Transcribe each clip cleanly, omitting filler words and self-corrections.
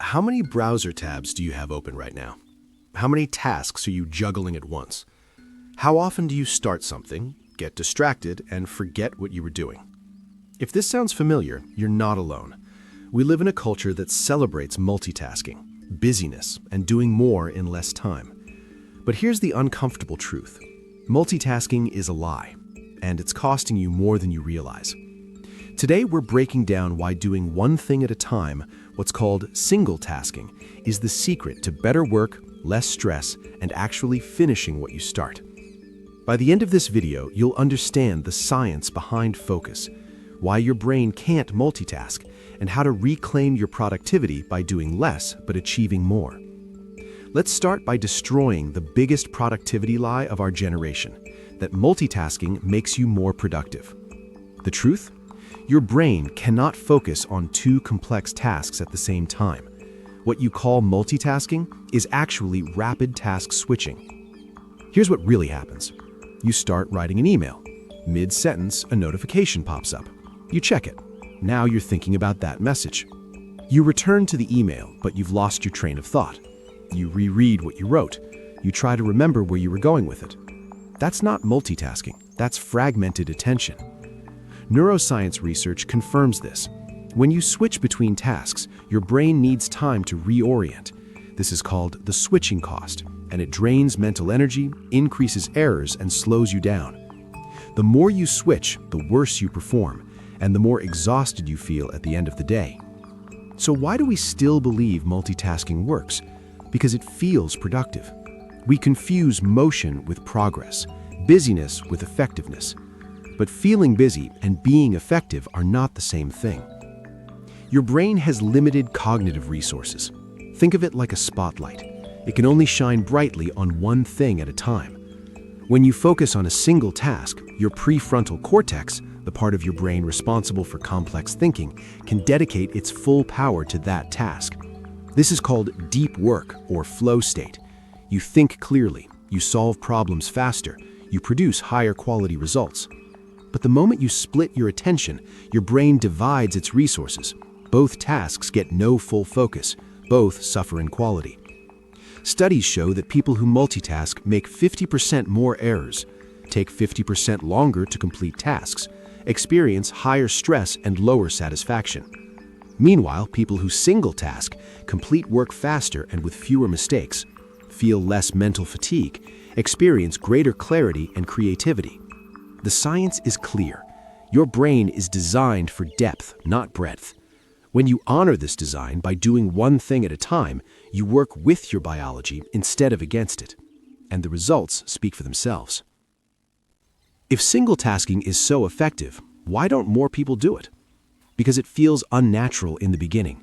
How many browser tabs do you have open right now? How many tasks are you juggling at once? How often do you start something, get distracted, and forget what you were doing? If this sounds familiar, you're not alone. We live in a culture that celebrates multitasking, busyness, and doing more in less time. But here's the uncomfortable truth. Multitasking is a lie, and it's costing you more than you realize. Today, we're breaking down why doing one thing at a time, what's called single tasking, is the secret to better work, less stress, and actually finishing what you start. By the end of this video, you'll understand the science behind focus, why your brain can't multitask, and how to reclaim your productivity by doing less but achieving more. Let's start by destroying the biggest productivity lie of our generation, that multitasking makes you more productive. The truth? Your brain cannot focus on two complex tasks at the same time. What you call multitasking is actually rapid task switching. Here's what really happens. You start writing an email. Mid-sentence, a notification pops up. You check it. Now you're thinking about that message. You return to the email, but you've lost your train of thought. You reread what you wrote. You try to remember where you were going with it. That's not multitasking. That's fragmented attention. Neuroscience research confirms this. When you switch between tasks, your brain needs time to reorient. This is called the switching cost, and it drains mental energy, increases errors, and slows you down. The more you switch, the worse you perform, and the more exhausted you feel at the end of the day. So why do we still believe multitasking works? Because it feels productive. We confuse motion with progress, busyness with effectiveness. But feeling busy and being effective are not the same thing. Your brain has limited cognitive resources. Think of it like a spotlight. It can only shine brightly on one thing at a time. When you focus on a single task, your prefrontal cortex, the part of your brain responsible for complex thinking, can dedicate its full power to that task. This is called deep work or flow state. You think clearly, you solve problems faster, you produce higher quality results. But the moment you split your attention, your brain divides its resources. Both tasks get no full focus. Both suffer in quality. Studies show that people who multitask make 50% more errors, take 50% longer to complete tasks, experience higher stress and lower satisfaction. Meanwhile, people who single task complete work faster and with fewer mistakes, feel less mental fatigue, experience greater clarity and creativity. The science is clear. Your brain is designed for depth, not breadth. When you honor this design by doing one thing at a time, you work with your biology instead of against it. And the results speak for themselves. If single tasking is so effective, why don't more people do it? Because it feels unnatural in the beginning.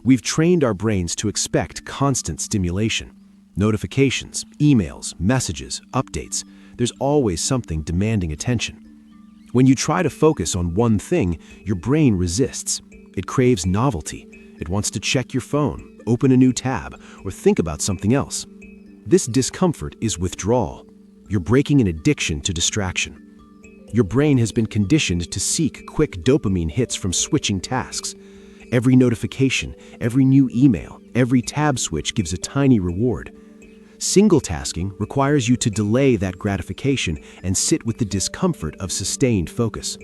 We've trained our brains to expect constant stimulation. Notifications, emails, messages, updates. There's always something demanding attention. When you try to focus on one thing, your brain resists. It craves novelty. It wants to check your phone, open a new tab, or think about something else. This discomfort is withdrawal. You're breaking an addiction to distraction. Your brain has been conditioned to seek quick dopamine hits from switching tasks. Every notification, every new email, every tab switch gives a tiny reward. Single tasking requires you to delay that gratification and sit with the discomfort of sustained focus.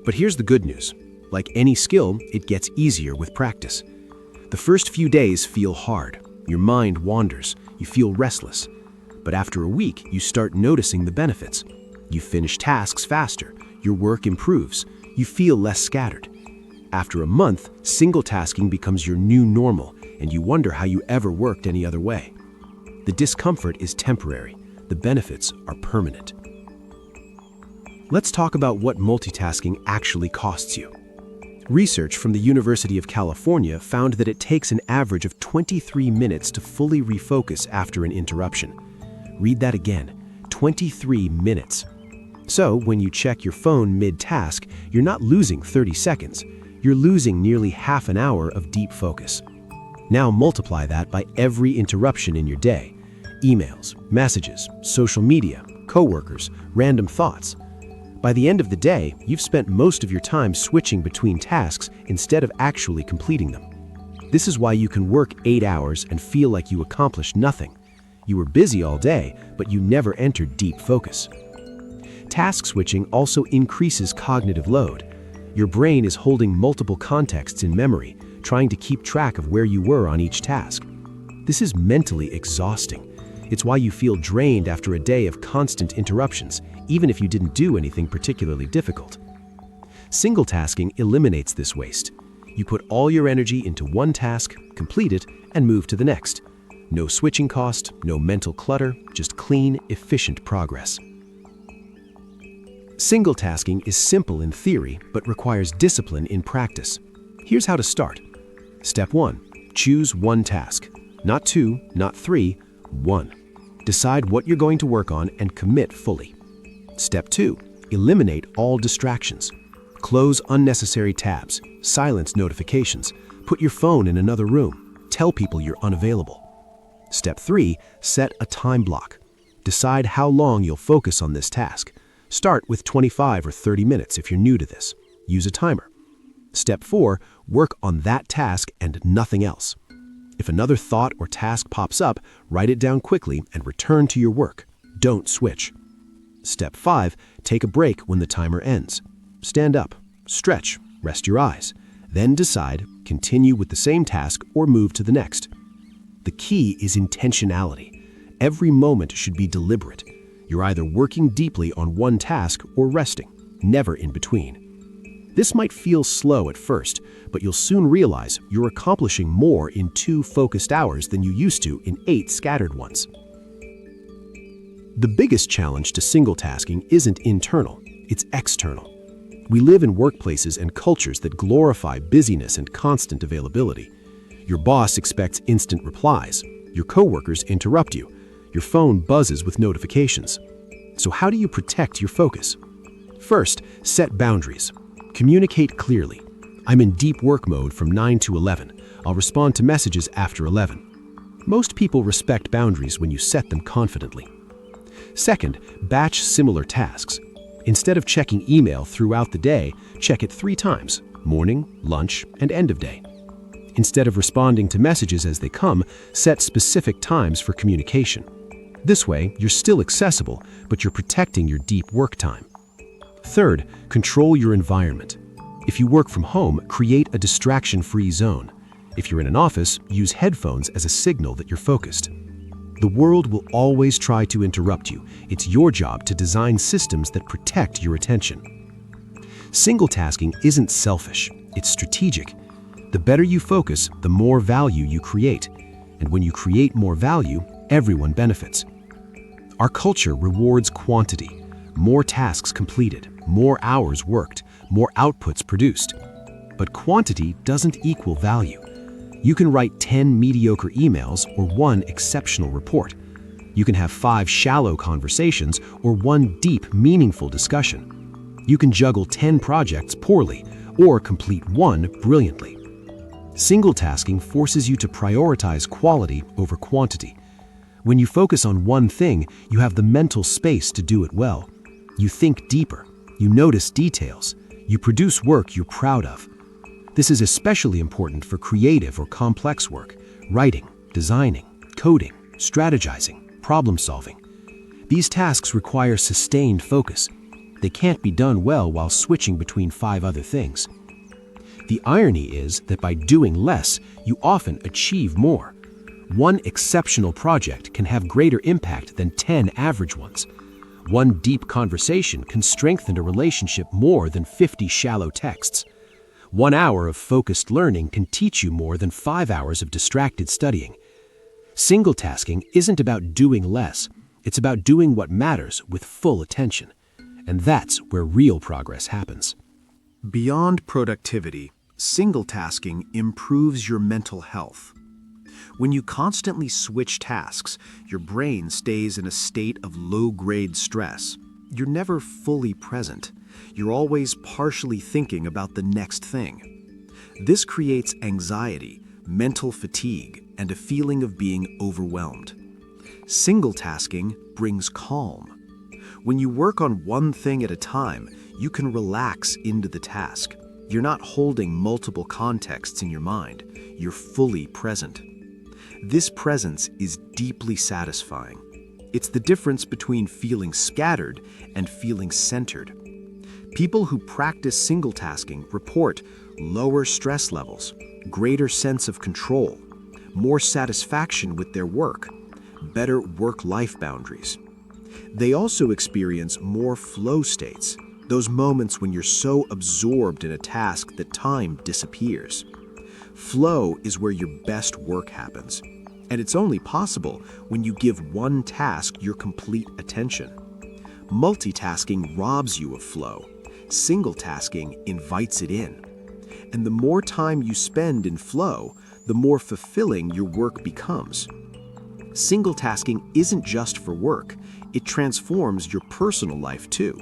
But here's the good news. Like any skill, it gets easier with practice. The first few days feel hard. Your mind wanders. You feel restless. But after a week, you start noticing the benefits. You finish tasks faster. Your work improves. You feel less scattered. After a month, single tasking becomes your new normal, and you wonder how you ever worked any other way. The discomfort is temporary. The benefits are permanent. Let's talk about what multitasking actually costs you. Research from the University of California found that it takes an average of 23 minutes to fully refocus after an interruption. Read that again, 23 minutes. So when you check your phone mid-task, you're not losing 30 seconds. You're losing nearly half an hour of deep focus. Now multiply that by every interruption in your day. Emails, messages, social media, coworkers, random thoughts. By the end of the day, you've spent most of your time switching between tasks instead of actually completing them. This is why you can work 8 hours and feel like you accomplished nothing. You were busy all day, but you never entered deep focus. Task switching also increases cognitive load. Your brain is holding multiple contexts in memory, trying to keep track of where you were on each task. This is mentally exhausting. It's why you feel drained after a day of constant interruptions, even if you didn't do anything particularly difficult. Single tasking eliminates this waste. You put all your energy into one task, complete it, and move to the next. No switching cost, no mental clutter, just clean, efficient progress. Single tasking is simple in theory, but requires discipline in practice. Here's how to start. Step 1. Choose one task. Not 2, not 3, 1. Decide what you're going to work on and commit fully. Step 2. Eliminate all distractions. Close unnecessary tabs, silence notifications, put your phone in another room, tell people you're unavailable. Step 3. Set a time block. Decide how long you'll focus on this task. Start with 25 or 30 minutes if you're new to this. Use a timer. Step 4. Work on that task and nothing else. If another thought or task pops up, write it down quickly and return to your work. Don't switch. Step 5. Take a break when the timer ends. Stand up, stretch, rest your eyes. Then decide, continue with the same task or move to the next. The key is intentionality. Every moment should be deliberate. You're either working deeply on one task or resting, never in between. This might feel slow at first, but you'll soon realize you're accomplishing more in 2 focused hours than you used to in 8 scattered ones. The biggest challenge to single tasking isn't internal, it's external. We live in workplaces and cultures that glorify busyness and constant availability. Your boss expects instant replies, your coworkers interrupt you, your phone buzzes with notifications. So how do you protect your focus? First, set boundaries. Communicate clearly. I'm in deep work mode from 9 to 11. I'll respond to messages after 11. Most people respect boundaries when you set them confidently. Second, batch similar tasks. Instead of checking email throughout the day, check it 3 times: morning, lunch, and end of day. Instead of responding to messages as they come, set specific times for communication. This way, you're still accessible, but you're protecting your deep work time. Third, control your environment. If you work from home, create a distraction-free zone. If you're in an office, use headphones as a signal that you're focused. The world will always try to interrupt you. It's your job to design systems that protect your attention. Single tasking isn't selfish, it's strategic. The better you focus, the more value you create. And when you create more value, everyone benefits. Our culture rewards quantity. More tasks completed, more hours worked, more outputs produced. But quantity doesn't equal value. You can write 10 mediocre emails or 1 exceptional report. You can have 5 shallow conversations or 1 deep, meaningful discussion. You can juggle 10 projects poorly or complete 1 brilliantly. Single tasking forces you to prioritize quality over quantity. When you focus on one thing, you have the mental space to do it well. You think deeper, you notice details, you produce work you're proud of. This is especially important for creative or complex work: writing, designing, coding, strategizing, problem solving. These tasks require sustained focus. They can't be done well while switching between 5 other things. The irony is that by doing less, you often achieve more. One exceptional project can have greater impact than 10 average ones. One deep conversation can strengthen a relationship more than 50 shallow texts. 1 hour of focused learning can teach you more than 5 hours of distracted studying. Single tasking isn't about doing less. It's about doing what matters with full attention. And that's where real progress happens. Beyond productivity, single tasking improves your mental health. When you constantly switch tasks, your brain stays in a state of low-grade stress. You're never fully present. You're always partially thinking about the next thing. This creates anxiety, mental fatigue, and a feeling of being overwhelmed. Single tasking brings calm. When you work on one thing at a time, you can relax into the task. You're not holding multiple contexts in your mind. You're fully present. This presence is deeply satisfying. It's the difference between feeling scattered and feeling centered. People who practice single tasking report lower stress levels, greater sense of control, more satisfaction with their work, better work-life boundaries. They also experience more flow states, those moments when you're so absorbed in a task that time disappears. Flow is where your best work happens, and it's only possible when you give one task your complete attention. Multitasking robs you of flow. Single tasking invites it in. And the more time you spend in flow, the more fulfilling your work becomes. Single tasking isn't just for work, it transforms your personal life too.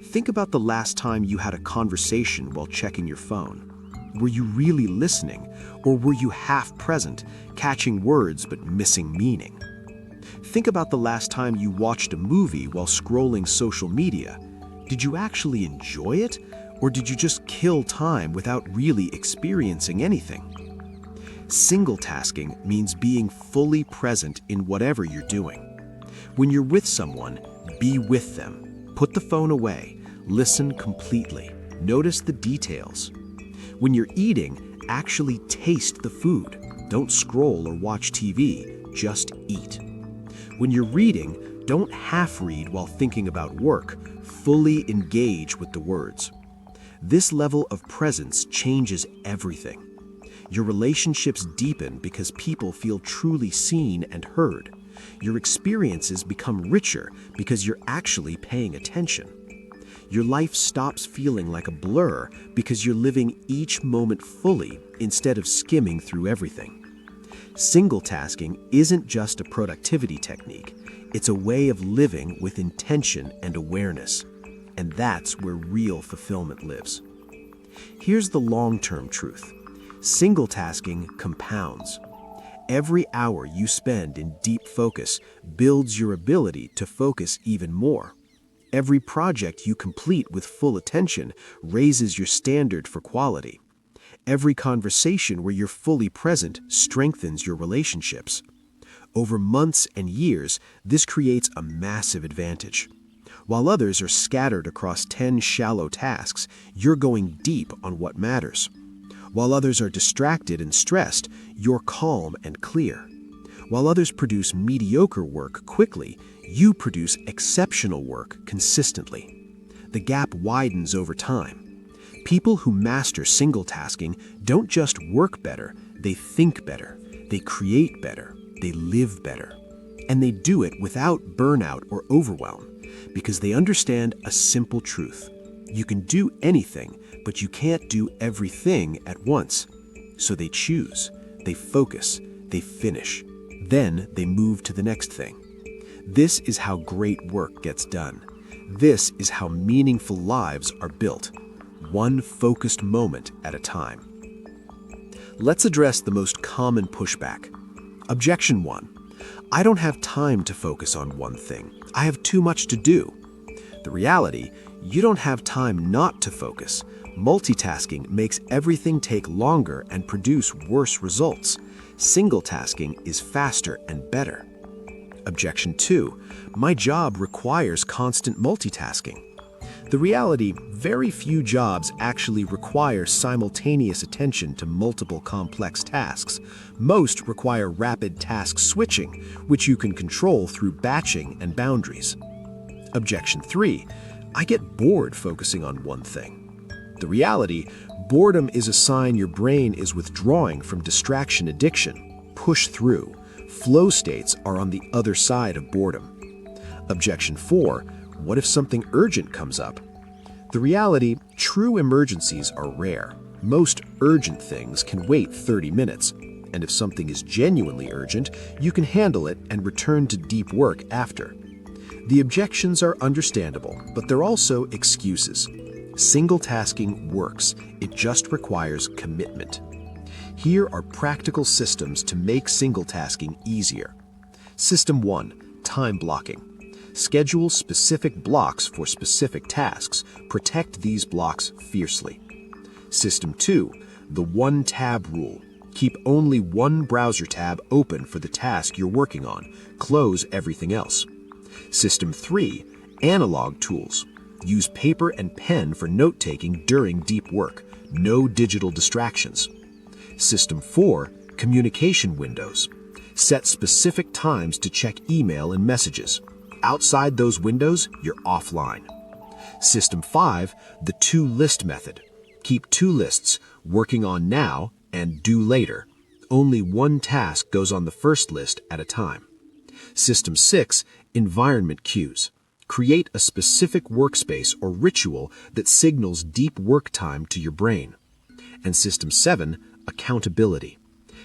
Think about the last time you had a conversation while checking your phone. Were you really listening, or were you half present, catching words but missing meaning? Think about the last time you watched a movie while scrolling social media. Did you actually enjoy it, or did you just kill time without really experiencing anything? Single tasking means being fully present in whatever you're doing. When you're with someone, be with them. Put the phone away. Listen completely. Notice the details. When you're eating, actually taste the food. Don't scroll or watch TV, just eat. When you're reading, don't half read while thinking about work. Fully engage with the words. This level of presence changes everything. Your relationships deepen because people feel truly seen and heard. Your experiences become richer because you're actually paying attention. Your life stops feeling like a blur because you're living each moment fully instead of skimming through everything. Single tasking isn't just a productivity technique, it's a way of living with intention and awareness. And that's where real fulfillment lives. Here's the long-term truth. Single tasking compounds. Every hour you spend in deep focus builds your ability to focus even more. Every project you complete with full attention raises your standard for quality. Every conversation where you're fully present strengthens your relationships. Over months and years, this creates a massive advantage. While others are scattered across 10 shallow tasks, you're going deep on what matters. While others are distracted and stressed, you're calm and clear. While others produce mediocre work quickly, you produce exceptional work consistently. The gap widens over time. People who master single tasking don't just work better, they think better, they create better, they live better. And they do it without burnout or overwhelm, because they understand a simple truth. You can do anything, but you can't do everything at once. So they choose, they focus, they finish. Then they move to the next thing. This is how great work gets done. This is how meaningful lives are built, one focused moment at a time. Let's address the most common pushback. Objection 1. I don't have time to focus on one thing. I have too much to do. The reality, you don't have time not to focus. Multitasking makes everything take longer and produce worse results. Single tasking is faster and better. Objection 2. My job requires constant multitasking. The reality, very few jobs actually require simultaneous attention to multiple complex tasks. Most require rapid task switching, which you can control through batching and boundaries. Objection 3. I get bored focusing on one thing. The reality, boredom is a sign your brain is withdrawing from distraction addiction. Push through. Flow states are on the other side of boredom. Objection 4. What if something urgent comes up? The reality, true emergencies are rare. Most urgent things can wait 30 minutes. And if something is genuinely urgent, you can handle it and return to deep work after. The objections are understandable, but they're also excuses. Single tasking works. It just requires commitment. Here are practical systems to make single tasking easier. System 1. Time blocking. Schedule specific blocks for specific tasks. Protect these blocks fiercely. System 2, the one-tab rule. Keep only one browser tab open for the task you're working on. Close everything else. System 3, analog tools. Use paper and pen for note-taking during deep work. No digital distractions. System 4, communication windows. Set specific times to check email and messages. Outside those windows, you're offline. System 5, the to-list method. Keep two lists, working on now and due later. Only one task goes on the first list at a time. System 6, environment cues. Create a specific workspace or ritual that signals deep work time to your brain. And System 7, accountability.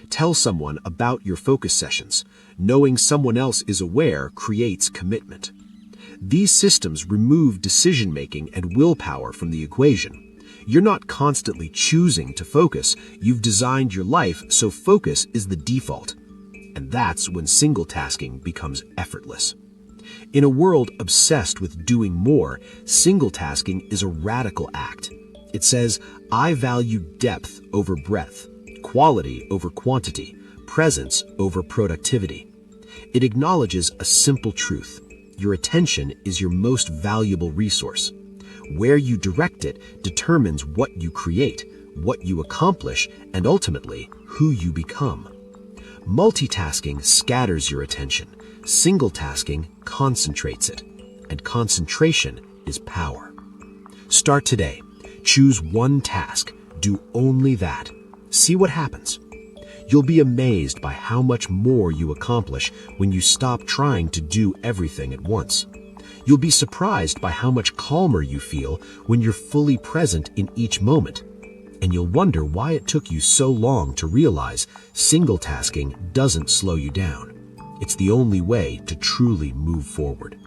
Tell someone about your focus sessions. Knowing someone else is aware creates commitment. These systems remove decision-making and willpower from the equation. You're not constantly choosing to focus. You've designed your life so focus is the default. And that's when single tasking becomes effortless. In a world obsessed with doing more, single tasking is a radical act. It says, I value depth over breadth, quality over quantity, presence over productivity. It acknowledges a simple truth. Your attention is your most valuable resource. Where you direct it determines what you create, what you accomplish, and ultimately, who you become. Multitasking scatters your attention. Single tasking concentrates it. And concentration is power. Start today. Choose one task. Do only that. See what happens. You'll be amazed by how much more you accomplish when you stop trying to do everything at once. You'll be surprised by how much calmer you feel when you're fully present in each moment. And you'll wonder why it took you so long to realize single tasking doesn't slow you down. It's the only way to truly move forward.